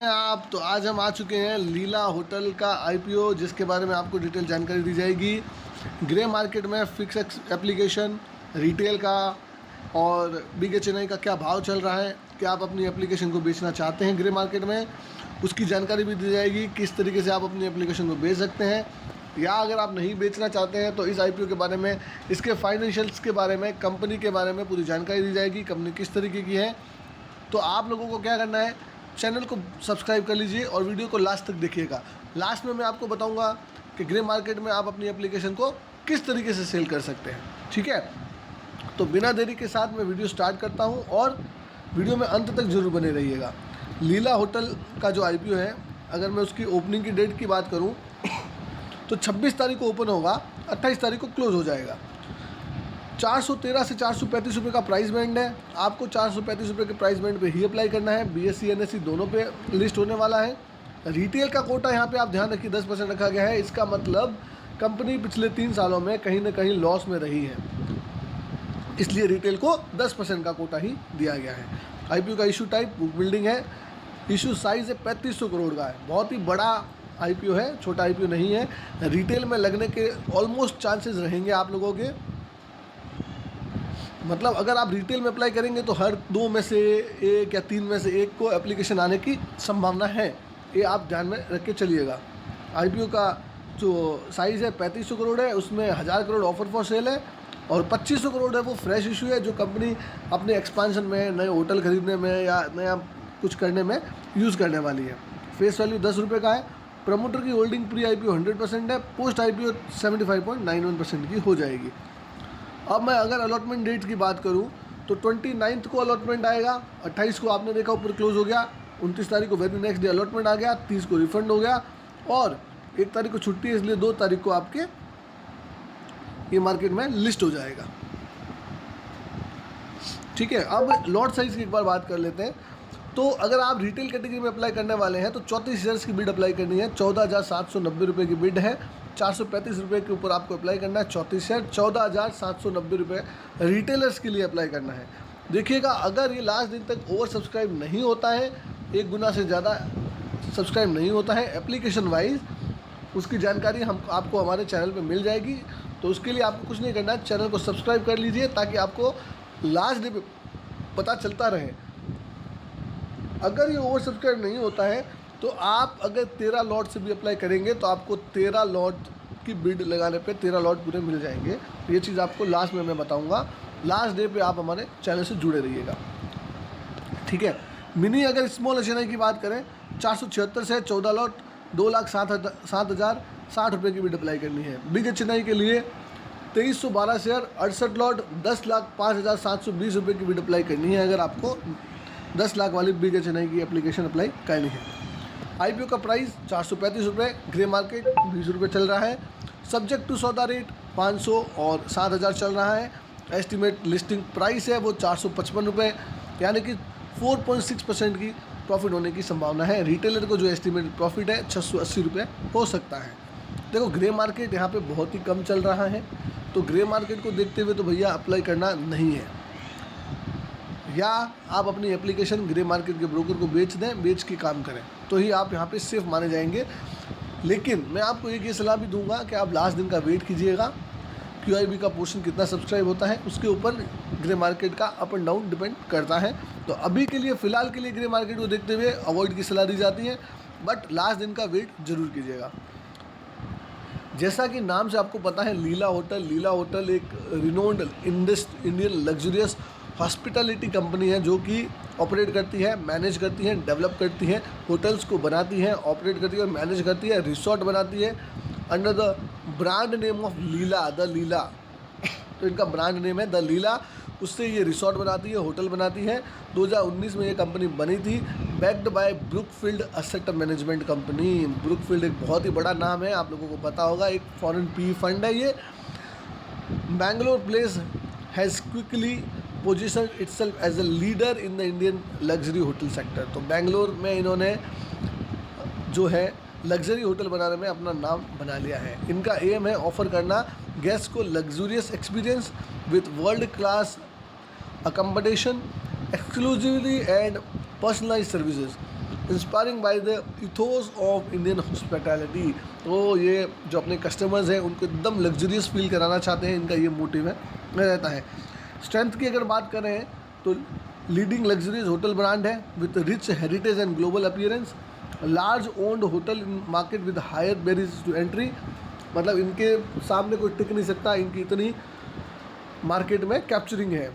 आप तो आज हम आ चुके हैं लीला होटल का आईपीओ, जिसके बारे में आपको डिटेल जानकारी दी जाएगी। ग्रे मार्केट में फिक्स एप्लीकेशन रिटेल का और बीके चेन्नई का क्या भाव चल रहा है, क्या आप अपनी एप्लीकेशन को बेचना चाहते हैं ग्रे मार्केट में, उसकी जानकारी भी दी जाएगी। किस तरीके से आप अपनी एप्लीकेशन को बेच सकते हैं, या अगर आप नहीं बेचना चाहते हैं तो इस आईपीओ के बारे में, इसके फाइनेंशियल्स के बारे में, कंपनी के बारे में पूरी जानकारी दी जाएगी। कंपनी किस तरीके की है, तो आप लोगों को क्या करना है, चैनल को सब्सक्राइब कर लीजिए और वीडियो को लास्ट तक देखिएगा। लास्ट में मैं आपको बताऊंगा कि ग्रे मार्केट में आप अपनी एप्लीकेशन को किस तरीके से सेल कर सकते हैं। ठीक है, तो बिना देरी के साथ मैं वीडियो स्टार्ट करता हूं और वीडियो में अंत तक जरूर बने रहिएगा। लीला होटल का जो आईपीओ है, अगर मैं उसकी ओपनिंग की डेट की बात करूं तो 26 तारीख को ओपन होगा, 28 तारीख को क्लोज हो जाएगा। 413 से 435 रुपये का प्राइस बैंड है। आपको 435 रुपये के प्राइस बैंड पे ही अप्लाई करना है। बीएससी एनएससी दोनों पे लिस्ट होने वाला है। रिटेल का कोटा यहाँ पे आप ध्यान रखिए 10% रखा गया है। इसका मतलब कंपनी पिछले 3 सालों में कहीं ना कहीं लॉस में रही है, इसलिए रिटेल को 10% का कोटा ही दिया गया है। आईपीओ का इशू टाइप बुक बिल्डिंग है। इशू साइज़ है 3500 करोड़ का है। बहुत ही बड़ा आईपीओ है, छोटा आईपीओ नहीं है। रिटेल में लगने के ऑलमोस्ट चांसेस रहेंगे आप लोगों के। मतलब अगर आप रिटेल में अप्लाई करेंगे तो हर 2 में से 1 या 3 में से 1 को एप्लीकेशन आने की संभावना है। ये आप ध्यान में रख के चलिएगा। आईपीओ का जो साइज़ है 3500 करोड़ है, उसमें 1000 करोड़ ऑफर फॉर सेल है और 2500 करोड़ है वो फ्रेश इशू है, जो कंपनी अपने एक्सपांशन में, नए होटल खरीदने में या नया कुछ करने में यूज़ करने वाली है। फेस वैल्यू 10 रुपये का है। प्रमोटर की होल्डिंग प्री आईपीओ 100% है, पोस्ट आईपीओ 75.91% की हो जाएगी। अब मैं अगर अलॉटमेंट डेट की बात करूं तो 29 को अलॉटमेंट आएगा। 28 को आपने देखा ऊपर क्लोज हो गया। 29 तारीख को वेरी नेक्स्ट डे अलॉटमेंट आ गया। 30 को रिफंड हो गया और 1 तारीख को छुट्टी है, इसलिए 2 तारीख को आपके ये मार्केट में लिस्ट हो जाएगा। ठीक है, अब लॉट साइज की एक बार बात कर लेते हैं। तो अगर आप रिटेल कैटेगरी में अप्लाई करने वाले हैं तो 34 शेयर्स की बिड अप्लाई करनी है। 14,790 रुपये की बिड है। 435 रुपये के ऊपर आपको अप्लाई करना है। 34 शेयर 14,790 रुपये रिटेलर्स के लिए अप्लाई करना है। देखिएगा, अगर ये लास्ट दिन तक ओवर सब्सक्राइब नहीं होता है, 1 गुना से ज़्यादा सब्सक्राइब नहीं होता है एप्लीकेशन वाइज, उसकी जानकारी हम आपको हमारे चैनल पे मिल जाएगी। तो उसके लिए आपको कुछ नहीं करना है, चैनल को सब्सक्राइब कर लीजिए ताकि आपको लास्ट डे पे पता चलता रहे। अगर ये ओवर सब्सक्राइब नहीं होता है तो आप अगर 13 लॉट से भी अप्लाई करेंगे तो आपको 13 लॉट की बिड लगाने पे 13 लॉट पूरे मिल जाएंगे। ये चीज़ आपको लास्ट में मैं बताऊंगा। लास्ट डे पे आप हमारे चैनल से जुड़े रहिएगा। ठीक है, मिनी अगर स्मॉल एचएनआई की बात करें, 476 से 14 लॉट 2,07,060 रुपये की बिड अप्लाई करनी है। बिग एचएनआई के लिए 2312 शेयर 68 लॉट 10,05,720 रुपये की बिड अप्लाई करनी है, अगर आपको 10 लाख वाली बिग एचएनआई की एप्लीकेशन अप्लाई करनी है। आईपीओ का प्राइस 435 रुपये, ग्रे मार्केट 20 रुपये चल रहा है। सब्जेक्ट टू सौदा रेट 500 और 7,000 चल रहा है। एस्टिमेट लिस्टिंग प्राइस है वो 455 रुपये, यानी कि 4.6% की प्रॉफिट होने की संभावना है। रिटेलर को जो एस्टिमेटेड प्रॉफिट है 680 रुपये हो सकता है। देखो, ग्रे मार्केट यहाँ पे बहुत ही कम चल रहा है, तो ग्रे मार्केट को देखते हुए तो भैया अप्लाई करना नहीं है, या आप अपनी एप्लीकेशन ग्रे मार्केट के ब्रोकर को बेच दें, बेच के काम करें, तो ही आप यहाँ पे सेफ माने जाएंगे। लेकिन मैं आपको एक ये सलाह भी दूंगा कि आप लास्ट दिन का वेट कीजिएगा। क्यूआईबी का पोर्शन कितना सब्सक्राइब होता है उसके ऊपर ग्रे मार्केट का अप एंड डाउन डिपेंड करता है। तो अभी के लिए, फ़िलहाल के लिए ग्रे मार्केट को देखते हुए अवॉइड की सलाह दी जाती है, बट लास्ट दिन का वेट जरूर कीजिएगा। जैसा कि नाम से आपको पता है, लीला होटल एक renowned Indian luxurious hospitality company है, जो कि ऑपरेट करती है, मैनेज करती है, डेवलप करती है, होटल्स को बनाती है, ऑपरेट करती है और मैनेज करती है, रिसोर्ट बनाती है under the brand name of Leela, the Leela. तो इनका ब्रांड नेम है द लीला, उससे ये रिसोर्ट बनाती है, होटल बनाती है। 2019 में ये कंपनी बनी थी, backed by Brookfield asset management company. Brookfield एक बहुत ही बड़ा नाम है, आप लोगों को पता होगा, एक फॉरेन पी फंड है ये। Bangalore place has quickly position itself as a leader in the Indian luxury hotel sector. तो बेंगलोर में इन्होंने जो है लग्जरी होटल बनाने में अपना नाम बना लिया है। इनका एम है ऑफर करना गेस्ट को luxurious experience with world class accommodation, exclusively and personalize services. Inspiring by the ethos of Indian hospitality. तो ये जो अपने कस्टमर्स हैं उनको एकदम लग्जरियस फील कराना चाहते हैं, इनका ये मोटिव है रहता है। स्ट्रेंथ की अगर बात करें तो लीडिंग लग्जरियस होटल ब्रांड है with rich heritage and global appearance, large owned hotel in market with higher barriers to entry. मतलब इनके सामने कोई टिक नहीं सकता, इनकी इतनी मार्केट में कैप्चरिंग है।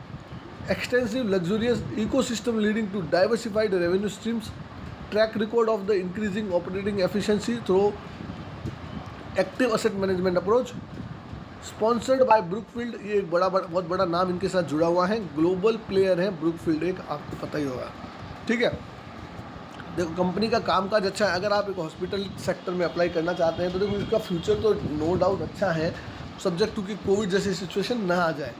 Extensive luxurious ecosystem leading to diversified revenue streams, track record of the increasing operating efficiency through active asset management approach, sponsored by Brookfield. ये एक बहुत बड़ा नाम इनके साथ जुड़ा हुआ है, ग्लोबल प्लेयर है ब्रुकफील्ड, एक आपको पता ही होगा। ठीक है, देखो कंपनी का कामकाज अच्छा है। अगर आप एक हॉस्पिटल सेक्टर में अप्लाई करना चाहते हैं तो देखो इसका फ्यूचर तो नो डाउट अच्छा है, सब्जेक्ट टू कि कोविड जैसी सिचुएशन ना आ जाए।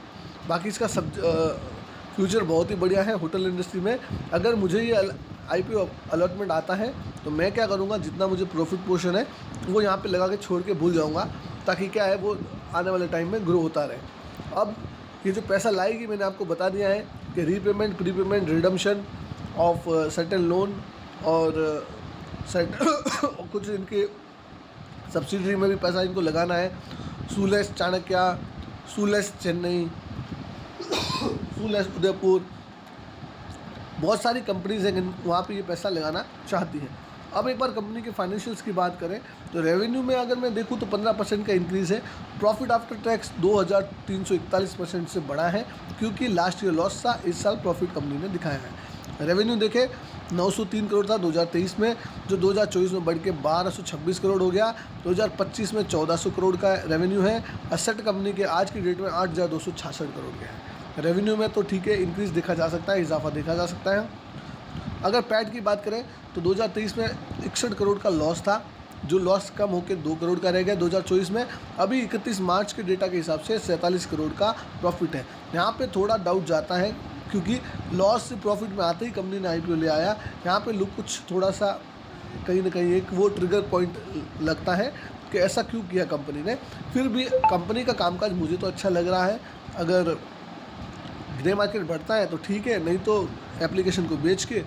बाकी इसका फ्यूचर बहुत ही बढ़िया है होटल इंडस्ट्री में। अगर मुझे ये IPO अलॉटमेंट आता है तो मैं क्या करूँगा, जितना मुझे प्रॉफिट पोर्शन है वो यहाँ पे लगा के छोड़ के भूल जाऊँगा, ताकि क्या है वो आने वाले टाइम में ग्रो होता रहे। अब ये जो पैसा लाएगी मैंने आपको बता दिया है कि repayment, prepayment, redemption of certain loan और कुछ इनके सब्सिडरी में भी पैसा इनको लगाना है। सूलेस चाणक्य, सूलेस चेन्नई, सूलेस उदयपुर, बहुत सारी कंपनीज हैं वहाँ पे ये पैसा लगाना चाहती हैं। अब एक बार कंपनी के फाइनेंशियल्स की बात करें तो रेवेन्यू में अगर मैं देखूँ तो 15% का इंक्रीज़ है। प्रॉफिट आफ्टर टैक्स 2341% से बढ़ा है, क्योंकि लास्ट ईयर लॉस था, इस साल प्रॉफिट कंपनी ने दिखाया है। रेवेन्यू देखें 903 करोड़ था 2023 में, जो 2024 में बढ़ के 1226 करोड़ हो गया। 2025 में 1400 करोड़ का रेवेन्यू है। असेट कंपनी के आज की डेट में 8266 करोड़ के हैं। रेवेन्यू में तो ठीक है, इंक्रीज़ देखा जा सकता है, इजाफा देखा जा सकता है। अगर पैट की बात करें तो 2023 में 61 करोड़ का लॉस था, जो लॉस कम होकर 2 करोड़ का रह गया 2024 में। अभी 31 मार्च के डेटा के हिसाब से 47 करोड़ का प्रॉफिट है। यहाँ पे थोड़ा डाउट जाता है, क्योंकि लॉस से प्रॉफिट में आते ही कंपनी ने IPO ले आया। यहाँ पे लोग कुछ थोड़ा सा कहीं ना कहीं एक वो ट्रिगर पॉइंट लगता है कि ऐसा क्यों किया कंपनी ने। फिर भी कंपनी का कामकाज मुझे तो अच्छा लग रहा है। अगर ग्रे मार्केट बढ़ता है तो ठीक है, नहीं तो एप्लीकेशन को बेच के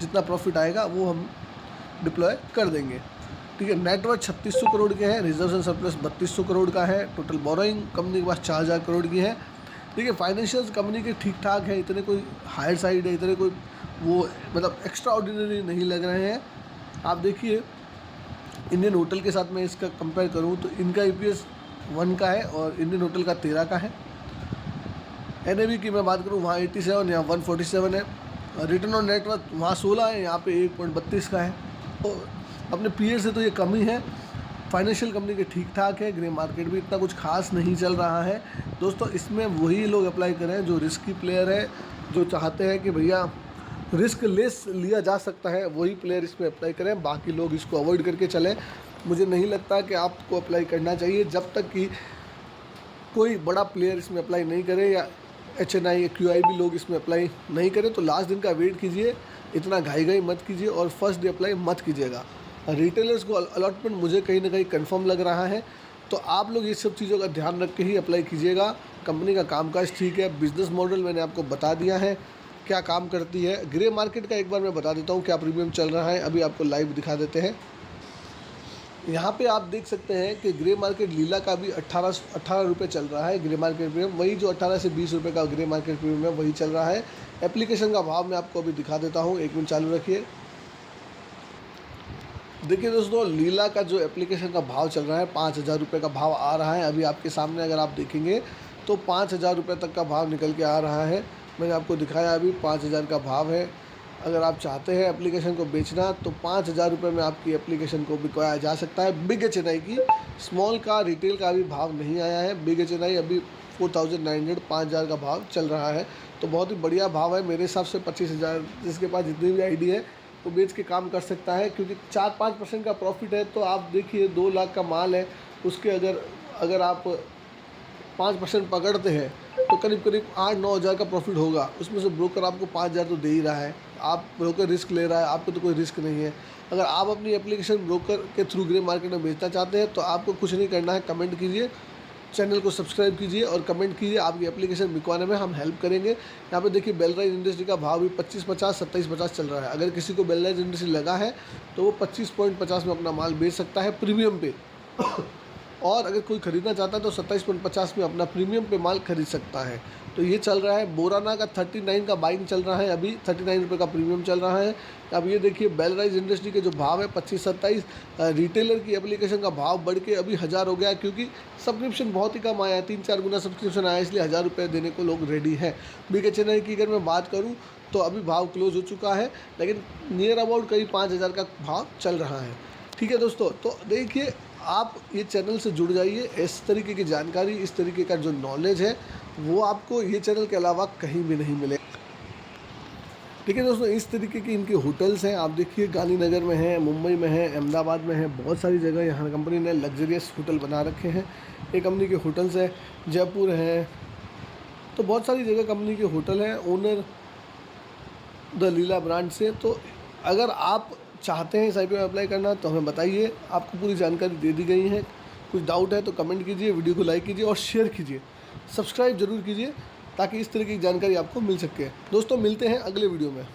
जितना प्रॉफिट आएगा वो हम डिप्लॉय कर देंगे। ठीक है, नेटवर्थ 3600 करोड़ के हैं, रिजर्व एंड सरप्लस 3200 करोड़ का है, टोटल बोरोइंग कंपनी के पास 4000 करोड़ की है। ठीक है, फाइनेंशियल्स कंपनी के ठीक ठाक है, इतने कोई हायर साइड है, इतने कोई वो मतलब एक्स्ट्रा ऑर्डिनरी नहीं लग रहे हैं। आप देखिए इंडियन होटल के साथ मैं इसका कंपेयर करूँ तो इनका EPS 1 का है और इंडियन होटल का 13 का है। NAV की मैं बात करूँ वहाँ 87, यहाँ 147 है। रिटर्न ऑन नेटवर्थ वहाँ 16 है, यहाँ पे 1.32 का है। तो अपने पीयर से तो ये कम ही है। फाइनेंशियल कंपनी के ठीक ठाक है, ग्रे मार्केट भी इतना कुछ खास नहीं चल रहा है। दोस्तों इसमें वही लोग अप्लाई करें जो रिस्की प्लेयर है, जो चाहते हैं कि भैया रिस्क लेस लिया जा सकता है, वही प्लेयर इसमें अप्लाई करें। बाकी लोग इसको अवॉइड करके चलें। मुझे नहीं लगता कि आपको अप्लाई करना चाहिए जब तक कि कोई बड़ा प्लेयर इसमें अप्लाई नहीं करे या HNI या QIB लोग इसमें अप्लाई नहीं करें। तो लास्ट दिन का वेट कीजिए, इतना घाई मत कीजिए और फर्स्ट डे अप्लाई मत कीजिएगा। रिटेलर्स को अलॉटमेंट मुझे कहीं ना कहीं कंफर्म लग रहा है, तो आप लोग ये सब चीज़ों का ध्यान रख के ही अप्लाई कीजिएगा। कंपनी का कामकाज ठीक है, बिजनेस मॉडल मैंने आपको बता दिया है क्या काम करती है। ग्रे मार्केट का एक बार मैं बता देता हूँ क्या प्रीमियम चल रहा है, अभी आपको लाइव दिखा देते हैं। यहाँ पे आप देख सकते हैं कि ग्रे मार्केट लीला का भी 18 रुपये चल रहा है ग्रे मार्केट प्रीमियम, वही जो 18 से 20 रुपये का ग्रे मार्केट प्रीमियम है वही चल रहा है। एप्लीकेशन का भाव मैं आपको अभी दिखा देता हूँ, 1 मिनट चालू रखिए। देखिए दोस्तों, लीला का जो एप्लीकेशन का भाव चल रहा है 5000 रुपये का भाव आ रहा है अभी आपके सामने। अगर आप देखेंगे तो 5000 रुपये तक का भाव निकल के आ रहा है। मैंने आपको दिखाया अभी 5000 का भाव है। अगर आप चाहते हैं एप्लीकेशन को बेचना तो 5000 रुपये में आपकी एप्लीकेशन को बिकवाया जा सकता है। बिग HNI की, स्मॉल का रिटेल का अभी भाव नहीं आया है। बिग HNI अभी 4900 5000 का भाव चल रहा है, तो बहुत ही बढ़िया भाव है। मेरे हिसाब से 25000 जिसके पास जितनी भी आईडी है वो बेच के काम कर सकता है, क्योंकि 4-5% का प्रॉफिट है। तो आप देखिए 2 लाख का माल है, उसके अगर आप 5% पकड़ते हैं तो करीब 8-9 हज़ार का प्रॉफिट होगा। उसमें से ब्रोकर आपको 5000 तो दे ही रहा है। आप ब्रोकर रिस्क ले रहा है, आपको तो कोई रिस्क नहीं है। अगर आप अपनी एप्लीकेशन ब्रोकर के थ्रू ग्रे मार्केट में बेचना चाहते हैं तो आपको कुछ नहीं करना है, कमेंट कीजिए, चैनल को सब्सक्राइब कीजिए और कमेंट कीजिए, आपकी एप्लीकेशन बिकवाने में हम हेल्प करेंगे। यहाँ पे देखिए बेलराइज इंडस्ट्री का भाव भी 25.50 27.50 चल रहा है। अगर किसी को बेलराइज इंडस्ट्री लगा है तो वो 25.50 में अपना माल बेच सकता है प्रीमियम पे और अगर कोई ख़रीदना चाहता है तो 27.50 में अपना प्रीमियम पे माल खरीद सकता है। तो ये चल रहा है। बोराना का 39 का बाइंग चल रहा है, अभी 39 रुपये का प्रीमियम चल रहा है। अब ये देखिए बेलराइज इंडस्ट्री के जो भाव है 25-27, रिटेलर की एप्लीकेशन का भाव बढ़ के अभी 1000 हो गया, क्योंकि सब्सक्रिप्शन बहुत ही कम आया है, 3-4 गुना सब्सक्रिप्शन आया, इसलिए 1000 रुपये देने को लोग रेडी हैं। बीके चेन्नई की अगर मैं बात करूँ तो अभी भाव क्लोज हो चुका है, लेकिन नियर अबाउट करीब 5000 का भाव चल रहा है। ठीक है दोस्तों, तो देखिए आप ये चैनल से जुड़ जाइए। इस तरीके की जानकारी, इस तरीके का जो नॉलेज है वो आपको ये चैनल के अलावा कहीं भी नहीं मिले। ठीक है दोस्तों, इस तरीके के इनके होटल्स हैं। आप देखिए गांधीनगर में है, मुंबई में है, अहमदाबाद में है, बहुत सारी जगह यहाँ कंपनी ने लग्जरियस होटल बना रखे हैं। ये कंपनी के होटल्स हैं, जयपुर है, तो बहुत सारी जगह कंपनी के होटल हैं ओनर द लीला ब्रांड से। तो अगर आप चाहते हैं इस IPO में अप्लाई करना तो हमें बताइए, आपको पूरी जानकारी दे दी गई है। कुछ डाउट है तो कमेंट कीजिए, वीडियो को लाइक कीजिए और शेयर कीजिए, सब्सक्राइब जरूर कीजिए ताकि इस तरह की जानकारी आपको मिल सके। दोस्तों मिलते हैं अगले वीडियो में।